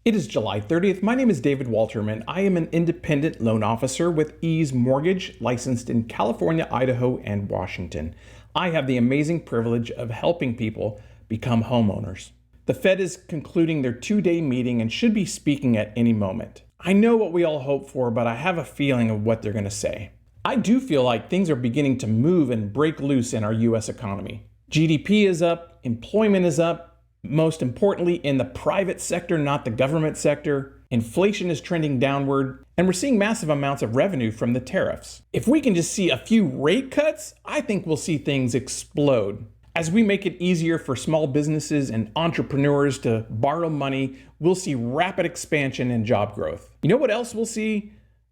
It is July 30th. My name is David Walterman. I am an independent loan officer with Ease Mortgage, licensed in California, Idaho, and Washington. I have the amazing privilege of helping people become homeowners. The Fed is concluding their two-day meeting and should be speaking at any moment. I know what we all hope for, but I have a feeling of what they're going to say. I do feel like things are beginning to move and break loose in our U.S. economy. GDP is up, employment is up, most importantly, in the private sector, not the government sector. Inflation is trending downward, and we're seeing massive amounts of revenue from the tariffs. If we can just see a few rate cuts, I think we'll see things explode. As we make it easier for small businesses and entrepreneurs to borrow money, we'll see rapid expansion and job growth. You know what else we'll see?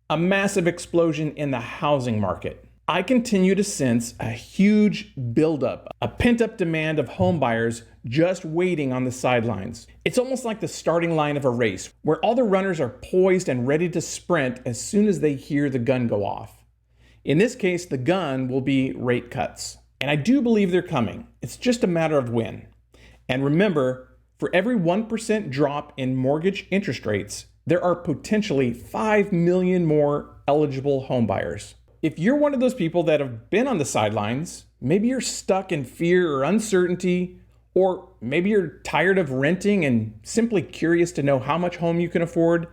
A massive explosion in the housing market. I continue to sense a huge buildup, a pent-up demand of homebuyers just waiting on the sidelines. It's almost like the starting line of a race, where all the runners are poised and ready to sprint as soon as they hear the gun go off. In this case, the gun will be rate cuts. And I do believe they're coming. It's just a matter of when. And remember, for every 1% drop in mortgage interest rates, there are potentially 5 million more eligible homebuyers. If you're one of those people that have been on the sidelines, maybe you're stuck in fear or uncertainty, or maybe you're tired of renting and simply curious to know how much home you can afford,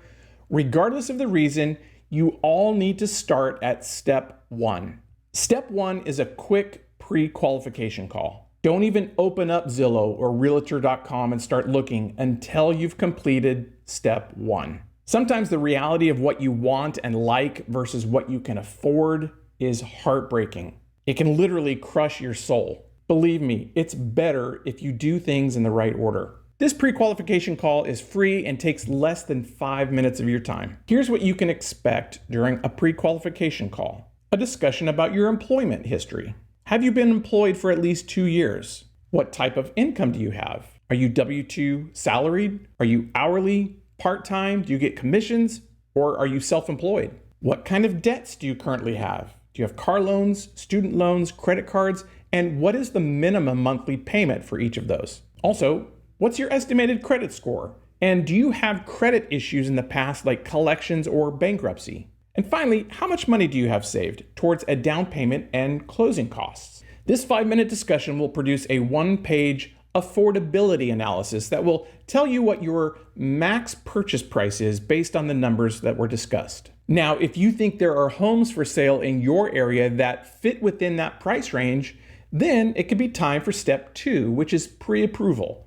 regardless of the reason, you all need to start at step one. Step one is a quick pre-qualification call. Don't even open up Zillow or Realtor.com and start looking until you've completed step one. Sometimes the reality of what you want and like versus what you can afford is heartbreaking. It can literally crush your soul. Believe me, it's better if you do things in the right order. This pre-qualification call is free and takes less than 5 minutes of your time. Here's what you can expect during a pre-qualification call. A discussion about your employment history. Have you been employed for at least 2 years? What type of income do you have? Are you W-2 salaried? Are you hourly? Part-time? Do you get commissions? Or are you self-employed? What kind of debts do you currently have? Do you have car loans, student loans, credit cards? And what is the minimum monthly payment for each of those? Also, what's your estimated credit score? And do you have credit issues in the past like collections or bankruptcy? And finally, how much money do you have saved towards a down payment and closing costs? This 5-minute discussion will produce a 1-page affordability analysis that will tell you what your max purchase price is based on the numbers that were discussed. Now, if you think there are homes for sale in your area that fit within that price range, then it could be time for step 2, which is pre-approval.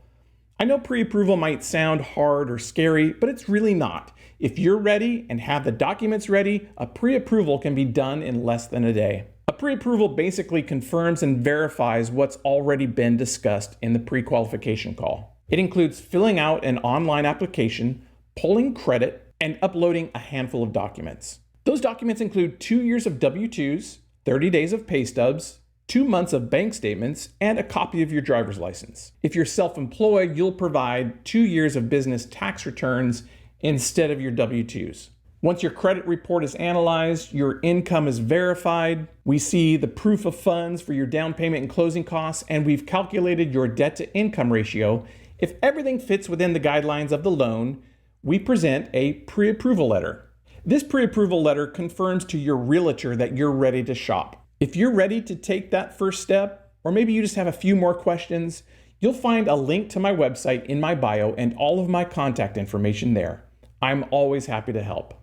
I know pre-approval might sound hard or scary, but it's really not. If you're ready and have the documents ready, a pre-approval can be done in less than a day. A pre-approval basically confirms and verifies what's already been discussed in the pre-qualification call. It includes filling out an online application, pulling credit, and uploading a handful of documents. Those documents include 2 years of W-2s, 30 days of pay stubs, 2 months of bank statements, and a copy of your driver's license. If you're self-employed, you'll provide 2 years of business tax returns instead of your W-2s. Once your credit report is analyzed, your income is verified, we see the proof of funds for your down payment and closing costs, and we've calculated your debt-to-income ratio. If everything fits within the guidelines of the loan, we present a pre-approval letter. This pre-approval letter confirms to your realtor that you're ready to shop. If you're ready to take that first step, or maybe you just have a few more questions, you'll find a link to my website in my bio and all of my contact information there. I'm always happy to help.